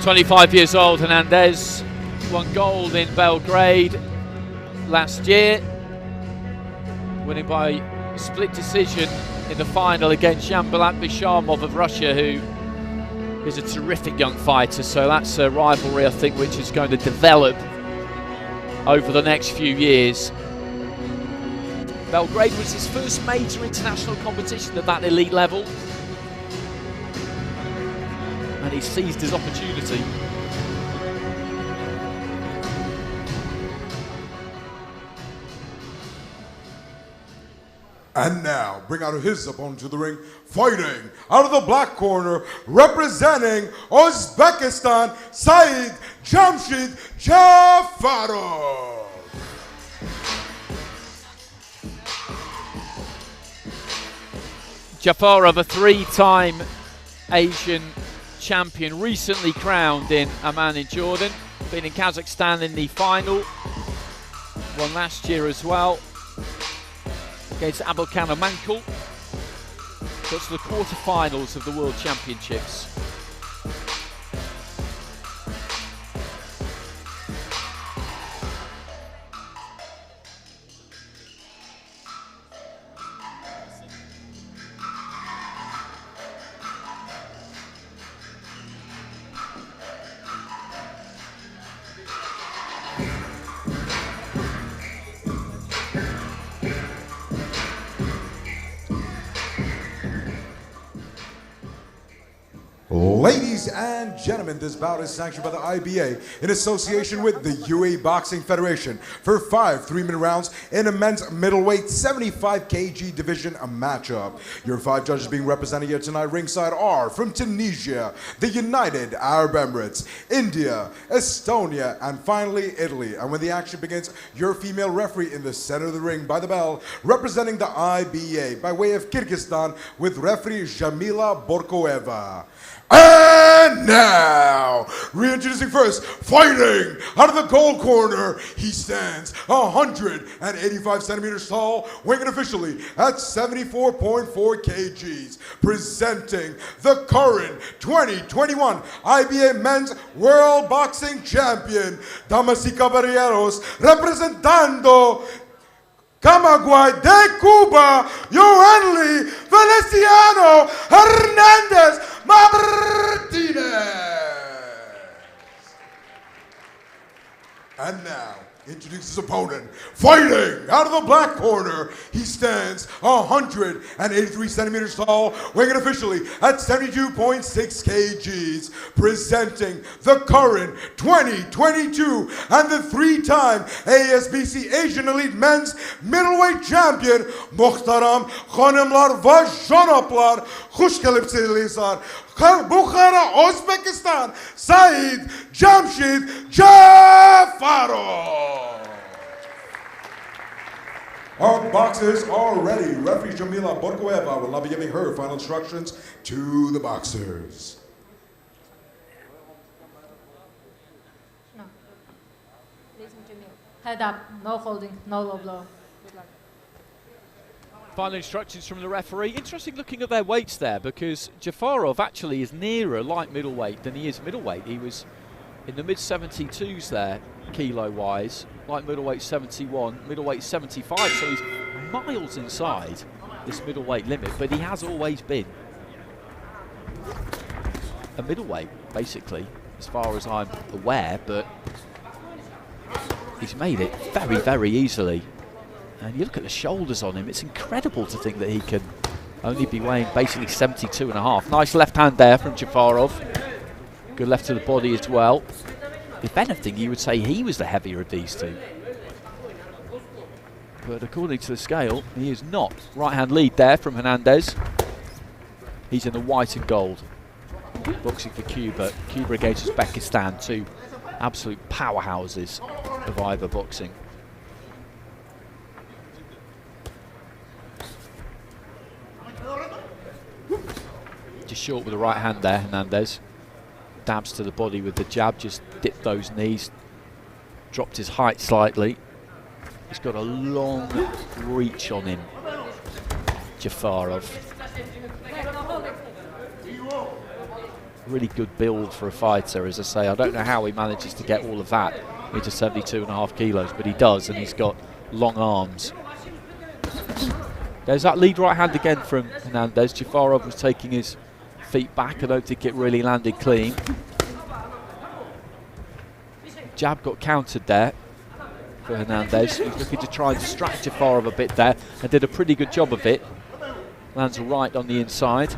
25 years old, Hernandez won gold in Belgrade last year, winning by split decision in the final against Yoenli Bishamov of Russia, who is a terrific young fighter. So that's a rivalry, I think, which is going to develop over the next few years. Belgrade was his first major international competition at that elite level, and he seized his opportunity. And now, bring out his opponent to the ring, fighting out of the black corner, representing Uzbekistan, Saidjamshid Jafarov. Jafarov, a three-time Asian champion, recently crowned in Amman in Jordan, been in Kazakhstan in the final, won last year as well against Abulkan Amankul, got to the quarterfinals of the World Championships. Ladies and gentlemen, this bout is sanctioned by the IBA in association with the UAE Boxing Federation for 5 3-minute rounds in a men's middleweight 75 kg division matchup. Your 5 judges being represented here tonight ringside are from Tunisia, the United Arab Emirates, India, Estonia, and finally Italy. And when the action begins, your female referee in the center of the ring by the bell, representing the IBA by way of Kyrgyzstan with referee Jamila Borkoeva. And now, reintroducing first, fighting out of the gold corner, he stands 185 centimeters tall, weighing officially at 74.4 kgs, presenting the current 2021 IBA Men's World Boxing Champion, damas y caballeros, representando Camagüey de Cuba, Yoenli Hernandez Martinez. And now, introduce his opponent, fighting out of the black corner. He stands 183 centimeters tall, weighing officially at 72.6 kgs, presenting the current 2022 and the 3-time ASBC Asian Elite Men's Middleweight Champion, Muhtaram Khanımlar ve Janaplar, Hoş geldiniz. Bukhara, Uzbekistan, Saidjamshid Jafarov. Our boxers are ready. Referee Jamila Borkoeva will now be giving her final instructions to the boxers. No. Listen to me. Head up, no holding, no low blow. Good luck. Final instructions from the referee. Interesting looking at their weights there, because Jafarov actually is nearer light middleweight than he is middleweight. He was in the mid-72s there, kilo-wise. Light middleweight 71, middleweight 75, so he's miles inside this middleweight limit, but he has always been a middleweight, basically, as far as I'm aware, but he's made it very, very easily. And you look at the shoulders on him, it's incredible to think that he can only be weighing basically 72.5. Nice left hand there from Jafarov. Good left to the body as well. If anything, you would say he was the heavier of these two. But according to the scale, he is not. Right hand lead there from Hernandez. He's in the white and gold. Boxing for Cuba. Cuba against Uzbekistan, two absolute powerhouses of either boxing. Just short with the right hand there, Hernandez. Dabs to the body with the jab, just dipped those knees. Dropped his height slightly. He's got a long reach on him, Jafarov. really good build for a fighter, as I say. I don't know how he manages to get all of that into 72.5 kilos, but he does, and he's got long arms. There's that lead right hand again from Hernandez. Jafarov was taking his feet back. I don't think it really landed clean. Jab got countered there for Hernandez. He's looking to try and distract Jafarov a bit there, and did a pretty good job of it. Lands a right on the inside.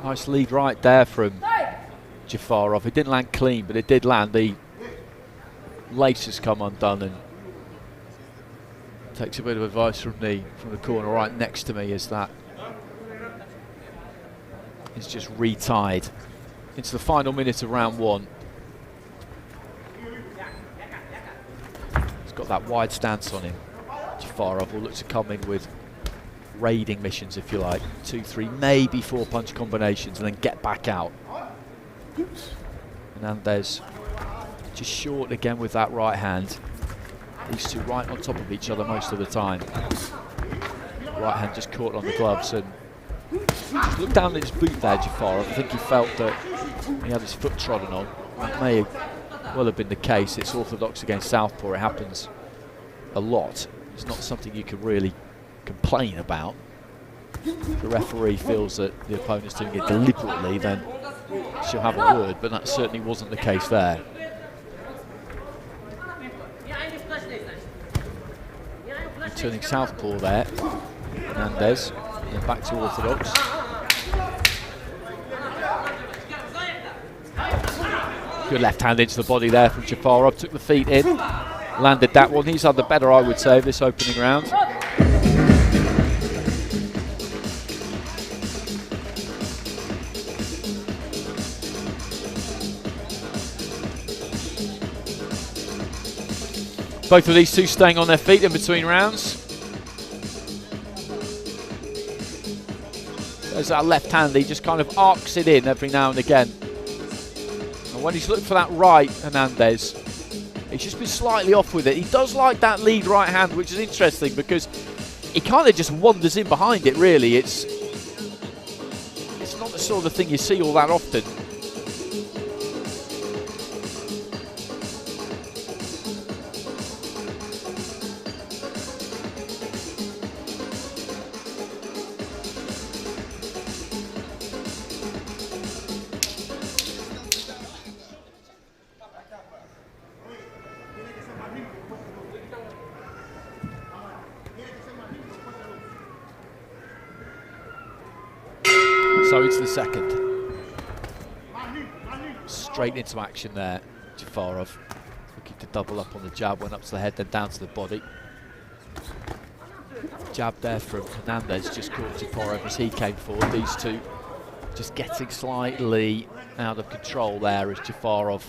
Nice lead right there from Jafarov. It didn't land clean, but it did land. The lace has come undone, and takes a bit of advice from the corner right next to me, as that is just retied into the final minute of round one. He's got that wide stance on him. Jafarov will look to come in with raiding missions, if you like. 2, 3, maybe 4 punch combinations, and then get back out. Hernandez just short again with that right hand. These two right on top of each other most of the time. Right hand just caught on the gloves, and just looked down at his boot there, Jafarov. I think he felt that he had his foot trodden on. That may well have been the case. It's orthodox against southpaw. It happens a lot. It's not something you can really complain about. If the referee feels that the opponent's doing it deliberately, then she'll have a word, but that certainly wasn't the case there. Turning southpaw there, Hernandez, and back to orthodox. Good left hand into the body there from Jafarov, took the feet in, landed that one. He's had the better, I would say, of this opening round. Both of these two staying on their feet in between rounds. There's that left hand, he just kind of arcs it in every now and again. And when he's looked for that right, Hernandez, he's just been slightly off with it. He does like that lead right hand, which is interesting because he kind of just wanders in behind it, really. It's not the sort of thing you see all that often. So into the second. Straight into action there, Jafarov. Looking to double up on the jab, went up to the head, then down to the body. Jab there from Hernandez, just caught Jafarov as he came forward. These two just getting slightly out of control there as Jafarov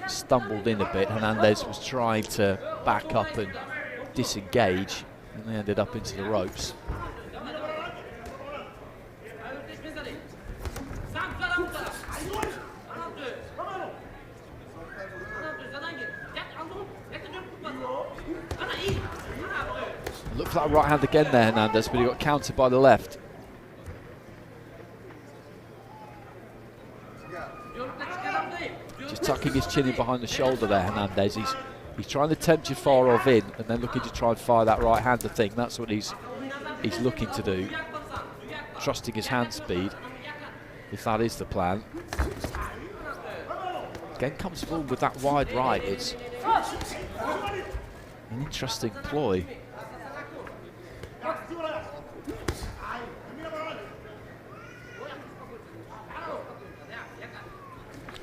stumbled in a bit. Hernandez was trying to back up and disengage, and they ended up into the ropes. Looked for that right hand again there, Hernandez, but he got countered by the left. Just tucking his chin in behind the shoulder there, Hernandez. He's trying to tempt Jafarov in and then looking to try and fire that right hand, I think. That's what he's looking to do. Trusting his hand speed, if that is the plan. Again, comes forward with that wide right. It's an interesting ploy.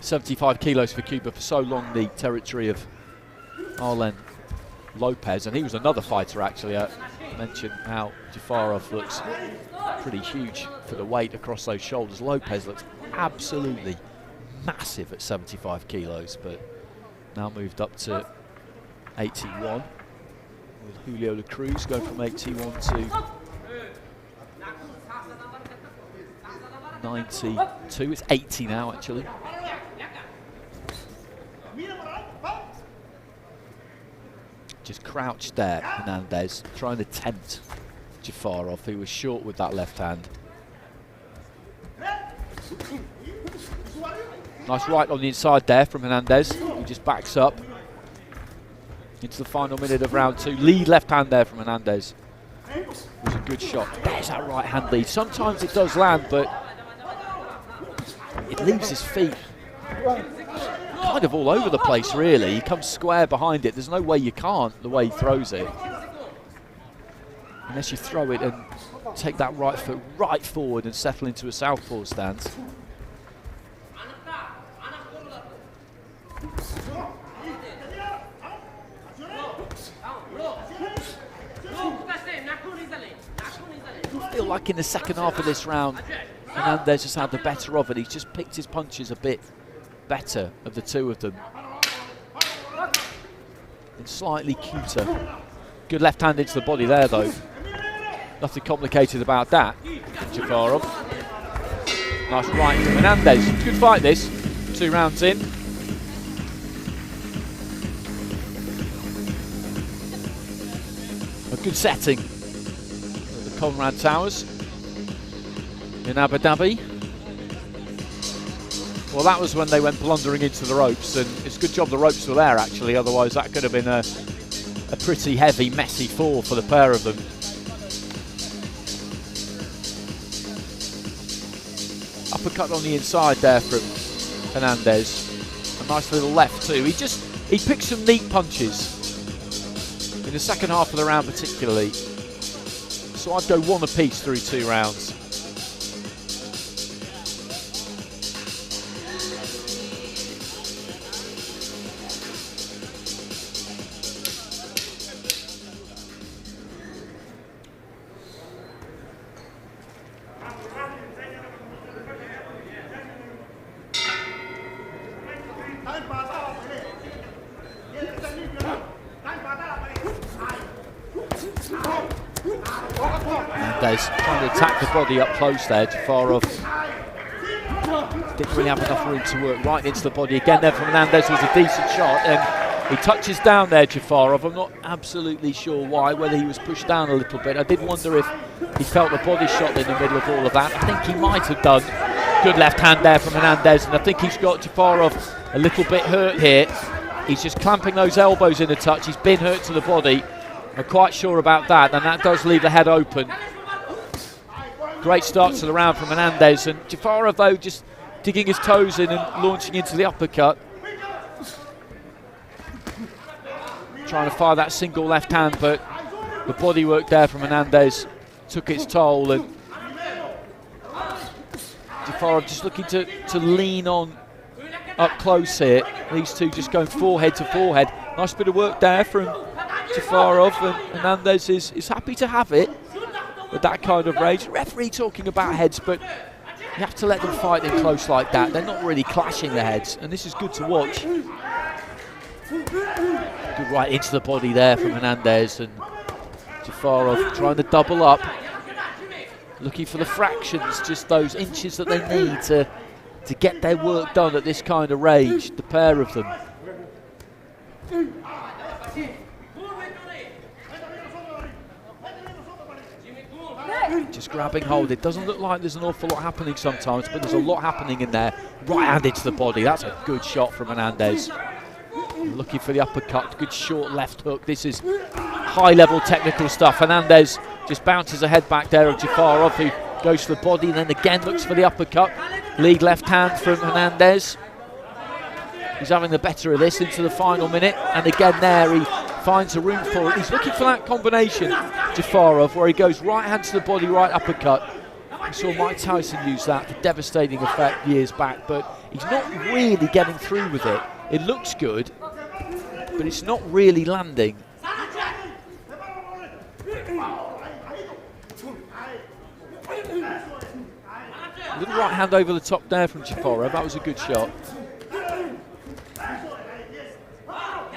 75 kilos for Cuba, for so long the territory of Arlen Lopez, and he was another fighter actually. I mentioned how Jafarov looks pretty huge for the weight across those shoulders. Lopez looks absolutely massive at 75 kilos, but now moved up to 81. With Julio La Cruz going from 81 to 92, it's 80 now actually. Just crouched there, Hernandez, trying to tempt Jafarov, who was short with that left hand. Nice right on the inside there from Hernandez, who just backs up into the final minute of round 2. Lead left hand there from Hernandez. It was a good shot. There's that right hand lead. Sometimes it does land, but it leaves his feet kind of all over the place, really. He comes square behind it. There's no way you can't, the way he throws it. Unless you throw it and take that right foot right forward and settle into a southpaw stance. I feel like in the second half of this round, Hernandez has had the better of it. He's just picked his punches a bit better of the two of them. And slightly cuter. Good left hand into the body there, though. Nothing complicated about that. Jafarov. Nice right from Hernandez. Good fight, this. 2 rounds in. A good setting at the Conrad Towers in Abu Dhabi. Well, that was when they went blundering into the ropes, and it's a good job the ropes were there, actually, otherwise that could have been a pretty heavy, messy fall for the pair of them. Uppercut on the inside there from Hernandez. A nice little left too. He picked some neat punches in the second half of the round particularly. So I'd go 1 apiece through 2 rounds. Trying to attack the body up close there. Jafarov didn't really have enough room to work right into the body again there from Hernandez. Was a decent shot, and he touches down there, Jafarov. I'm not absolutely sure why, whether he was pushed down a little bit. I did wonder if he felt the body shot in the middle of all of that. I think he might have done. Good left hand there from Hernandez, and I think he's got Jafarov a little bit hurt here. He's just clamping those elbows in a touch. He's been hurt to the body. I'm quite sure about that, and that does leave the head open. Great start to the round from Hernandez, and Jafarov, though, just digging his toes in and launching into the uppercut. Trying to fire that single left hand, but the body work there from Hernandez took its toll, and Jafarov just looking to lean on up close here. These two just going forehead to forehead. Nice bit of work there from Jafarov, and Hernandez is happy to have it with that kind of range. Referee talking about heads, but you have to let them fight in close like that. They're not really clashing their heads, and this is good to watch. Good right into the body there from Hernandez, and Jafarov trying to double up, looking for the fractions, just those inches that they need to get their work done at this kind of range, the pair of them. Just grabbing hold. It doesn't look like there's an awful lot happening sometimes, but there's a lot happening in there. Right hand into the body. That's a good shot from Hernandez. Looking for the uppercut. Good short left hook. This is high-level technical stuff. Hernandez just bounces a head back there of Jafarov, who goes for the body and then again looks for the uppercut. Lead left hand from Hernandez. He's having the better of this into the final minute, and again there he finds a room for it. He's looking for that combination, Jafarov, where he goes right hand to the body, right uppercut. We saw Mike Tyson use that for devastating effect years back, but he's not really getting through with it. It looks good, but it's not really landing. A little right hand over the top there from Jafarov. That was a good shot.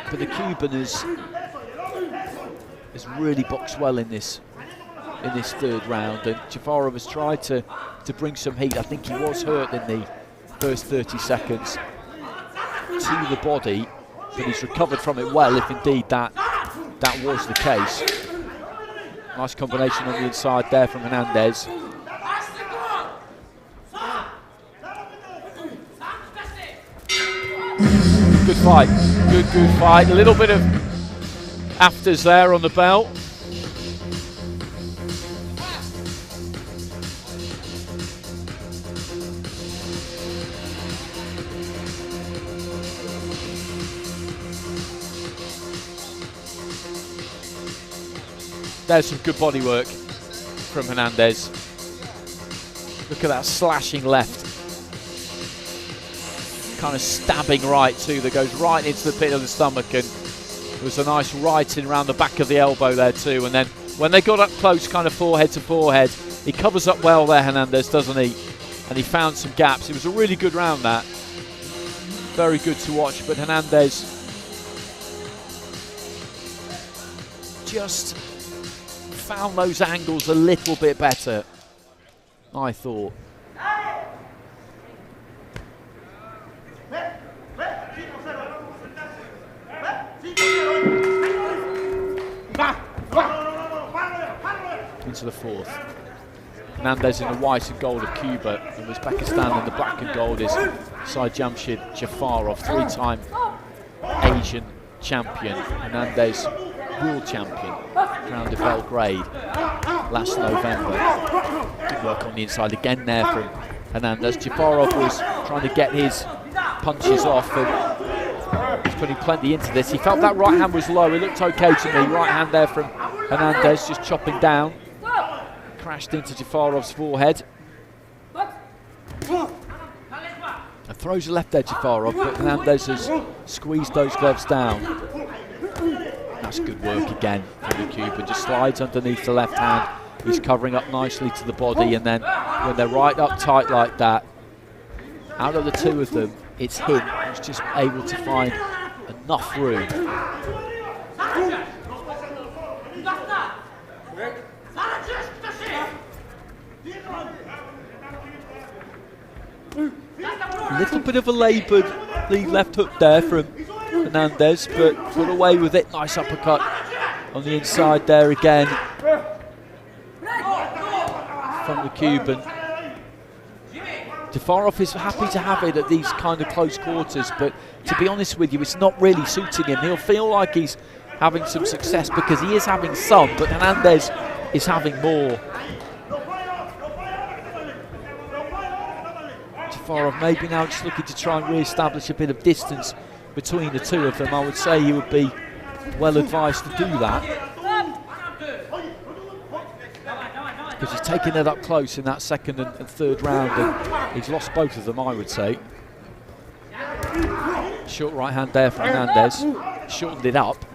But the Cuban has really boxed well in this in this third round, and Jafarov has tried to bring some heat. I think he was hurt in the first 30 seconds to the body, but he's recovered from it well, if indeed that was the case. Nice combination on the inside there from Hernandez. Good fight, good fight. A little bit of afters there on the belt. There's some good body work from Hernandez. Look at that slashing left. Kind of stabbing right too, that goes right into the pit of the stomach, and there was a nice right in around the back of the elbow there too. And then when they got up close, kind of forehead to forehead, he covers up well there, Hernandez, doesn't he? And he found some gaps. It was a really good round, that. Very good to watch, but Hernandez just found those angles a little bit better, I thought. Into the fourth. Hernandez in the white and gold of Cuba, and Uzbekistan in the black and gold is Saidjamshid Jafarov, three-time Asian champion. Hernandez, world champion, crowned in Belgrade last November. Good work on the inside again there from Hernandez. Jafarov was trying to get his punches off, and he's putting plenty into this. He felt that right hand was low. It looked okay to me. Right hand there from Hernandez, just chopping down. Crashed into Jafarov's forehead. And throws a left there, Jafarov, but Hernandez has squeezed those gloves down. That's good work again from the Cuban. Just slides underneath the left hand. He's covering up nicely to the body, and then when they're right up tight like that, out of the two of them, it's him who's just able to find enough room. A little bit of a laboured lead left hook there from Hernandez, but got away with it. Nice uppercut on the inside there again from the Cuban. Jafarov is happy to have it at these kind of close quarters, but to be honest with you, it's not really suiting him. He'll feel like he's having some success because he is having some, but Hernandez is having more. Jafarov maybe now just looking to try and re-establish a bit of distance between the two of them. I would say he would be well advised to do that, because he's taken it up close in that second and third round, and he's lost both of them, I would say. Short right hand there from Hernandez, shortened it up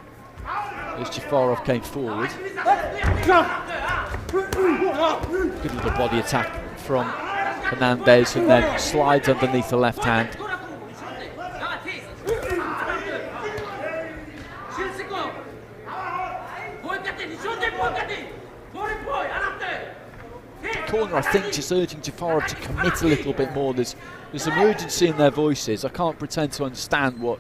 as Jafarov came forward. Good little body attack from Hernandez, and then slides underneath the left hand. Corner, I think, just urging Jafarov to commit a little bit more. There's some urgency in their voices. I can't pretend to understand what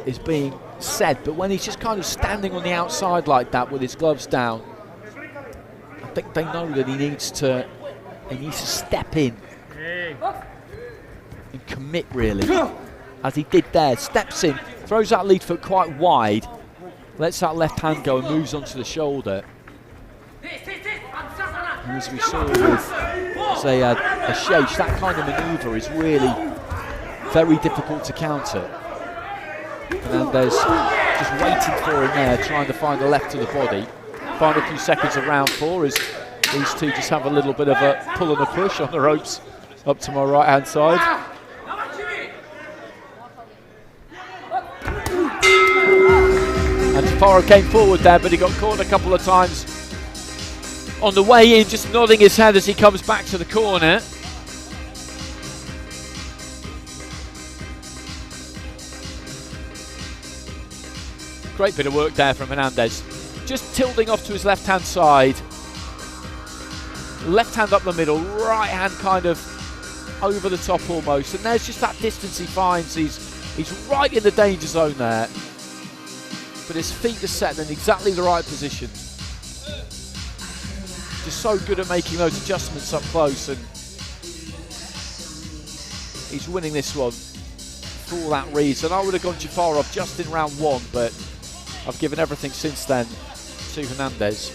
is being said, but when he's just kind of standing on the outside like that with his gloves down, I think they know that he needs to step in and commit, really, as he did there. Steps in, throws that lead foot quite wide, lets that left hand go and moves onto the shoulder. And as we saw with Zayed Ashesh, that kind of manoeuvre is really very difficult to counter. Hernandez just waiting for him there, trying to find the left to the body. Final few seconds of round four as these two just have a little bit of a pull and a push on the ropes up to my right hand side. And Jafarov came forward there, but he got caught a couple of times on the way in, just nodding his head as he comes back to the corner. Great bit of work there from Hernandez. just tilting off to his left-hand side. Left hand up the middle, right hand kind of over the top almost. And there's just that distance he finds. He's right in the danger zone there. But his feet are set in exactly the right position. Just so good at making those adjustments up close, and he's winning this one for that reason. I would have gone Jafarov just in round 1, but I've given everything since then to Hernandez.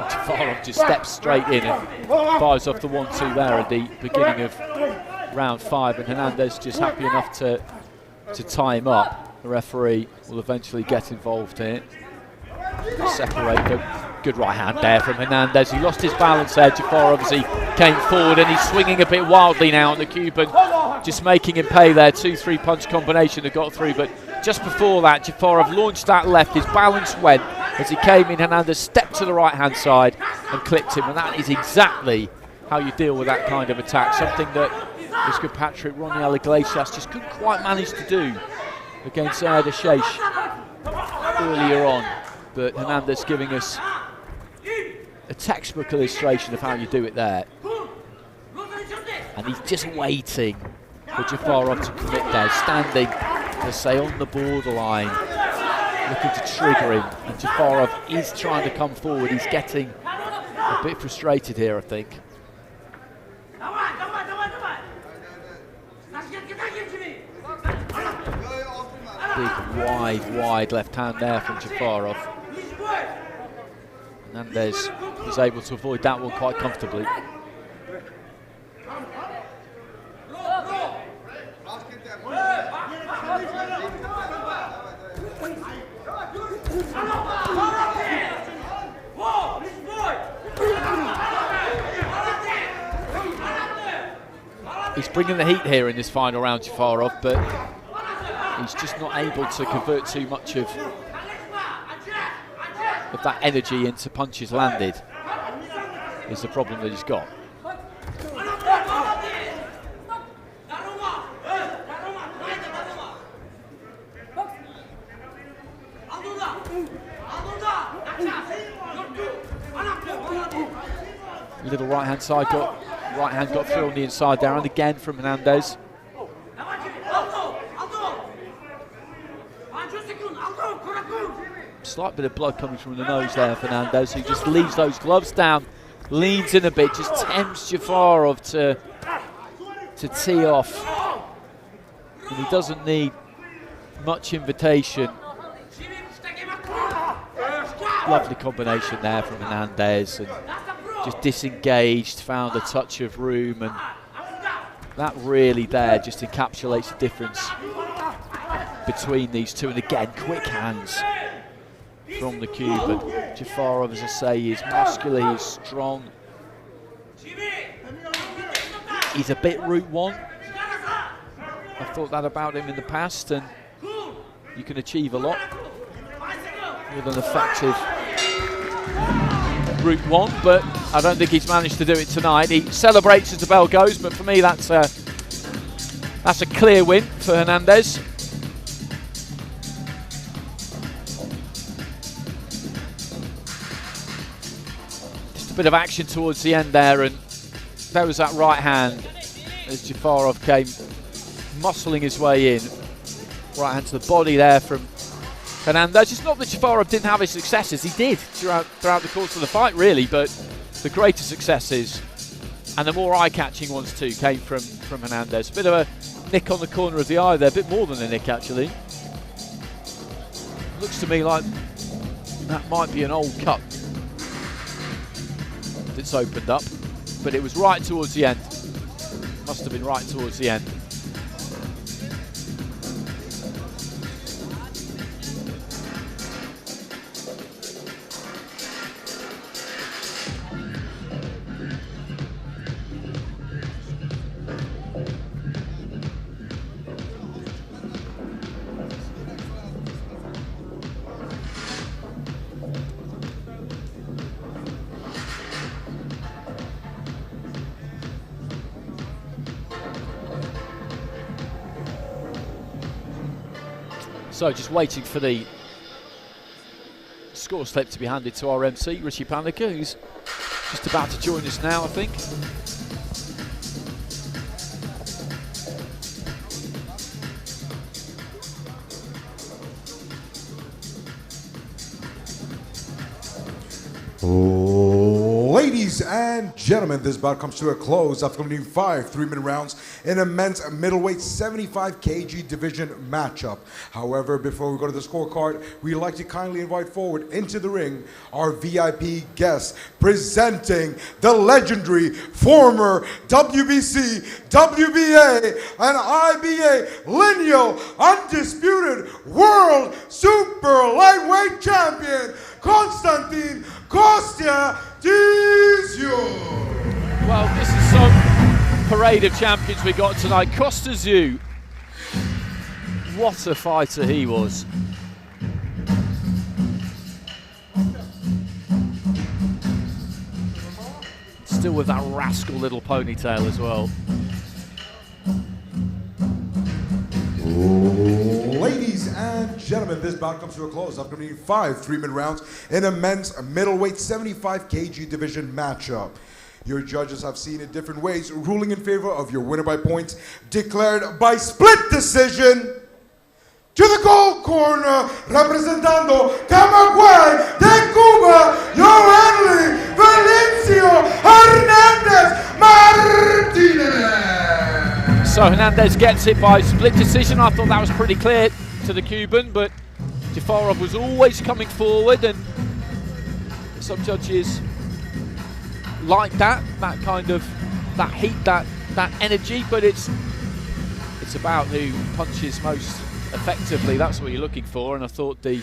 Jafarov just steps straight in and fires off the 1-2 there at the beginning of round 5, and Hernandez just happy enough to tie him up. The referee will eventually get involved here. Separate them. Good right hand there from Hernandez. He lost his balance there. Jafarov obviously came forward and he's swinging a bit wildly now on the Cuban, just making him pay there. 2-3 punch combination that got through, but just before that Jafarov launched that left. His balance went as he came in. Hernandez stepped to the right hand side and clipped him, and that is exactly how you deal with that kind of attack. Something that his compatriot Ronnie Iglesias just couldn't quite manage to do against Saidjamshid earlier on. But Hernandez giving us a textbook illustration of how you do it there. And he's just waiting for Jafarov to commit there, standing, let's say, on the borderline, looking to trigger him. And Jafarov is trying to come forward. He's getting a bit frustrated here, I think. Big, wide left hand there from Jafarov. Hernandez was able to avoid that one quite comfortably. He's bringing the heat here in this final round, Jafarov, but he's just not able to convert too much of that energy into punches landed, is the problem that he's got. Little right hand got through on the inside there, and again from Hernandez. Slight bit of blood coming from the nose there, Hernandez, who just leaves those gloves down, leans in a bit, just tempts Jafarov to tee off. And he doesn't need much invitation. Lovely combination there from Hernandez, and just disengaged, found a touch of room, and that really there just encapsulates the difference between these two. And again, quick hands from the Cuban. Jafarov, as I say, is muscular, he's strong. He's a bit route one. I've thought that about him in the past, and you can achieve a lot with an effective route one, but I don't think he's managed to do it tonight. He celebrates as the bell goes, but for me that's a clear win for Hernandez. Just a bit of action towards the end there, and there was that right hand as Jafarov came muscling his way in. Right hand to the body there from Hernandez. It's not that Jafarov didn't have his successes, he did throughout the course of the fight really, but the greater successes and the more eye-catching ones too came from Hernandez. A bit of a nick on the corner of the eye there, a bit more than a nick actually. Looks to me like that might be an old cut that's opened up, but it was right towards the end. Must have been right towards the end. So just waiting for the score slip to be handed to our MC, Richie Panica, who's just about to join us now, I think. Ladies and gentlemen, this bout comes to a close after completing 5 3-minute rounds in a men's middleweight 75 kg division matchup. However, before we go to the scorecard, we'd like to kindly invite forward into the ring our VIP guest, presenting the legendary former WBC, WBA, and IBA lineal undisputed world super lightweight champion, Konstantin Kostya Dizio. Well, this is some parade of champions we got tonight. Kostya, what a fighter he was. Still with that rascal little ponytail as well. Ladies and gentlemen, this bout comes to a close after completing 5 3-minute rounds in a men's middleweight 75 kg division matchup. Your judges have seen it different ways, ruling in favor of your winner by points, declared by split decision. To the gold corner, representando Camagüey de Cuba, Yoenli Hernandez Martinez. So Hernandez gets it by split decision. I thought that was pretty clear to the Cuban, but Jafarov was always coming forward, and some judges like that kind of heat, that energy, but it's about who punches most effectively. That's what you're looking for, and I thought the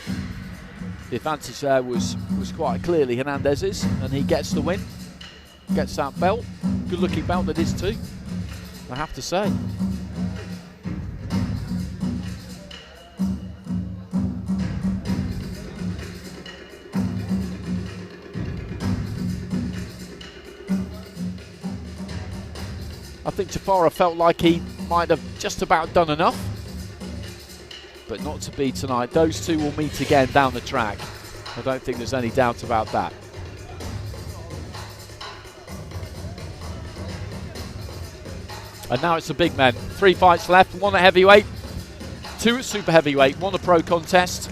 advantage there was quite clearly Hernandez's, and he gets the win, gets that belt. Good looking belt that is too, I have to say. I think Jafarov felt like he might have just about done enough, but not to be tonight. Those two will meet again down the track. I don't think there's any doubt about that. And now it's the big men. 3 fights left, 1 at heavyweight, 2 at super heavyweight, 1 a pro contest.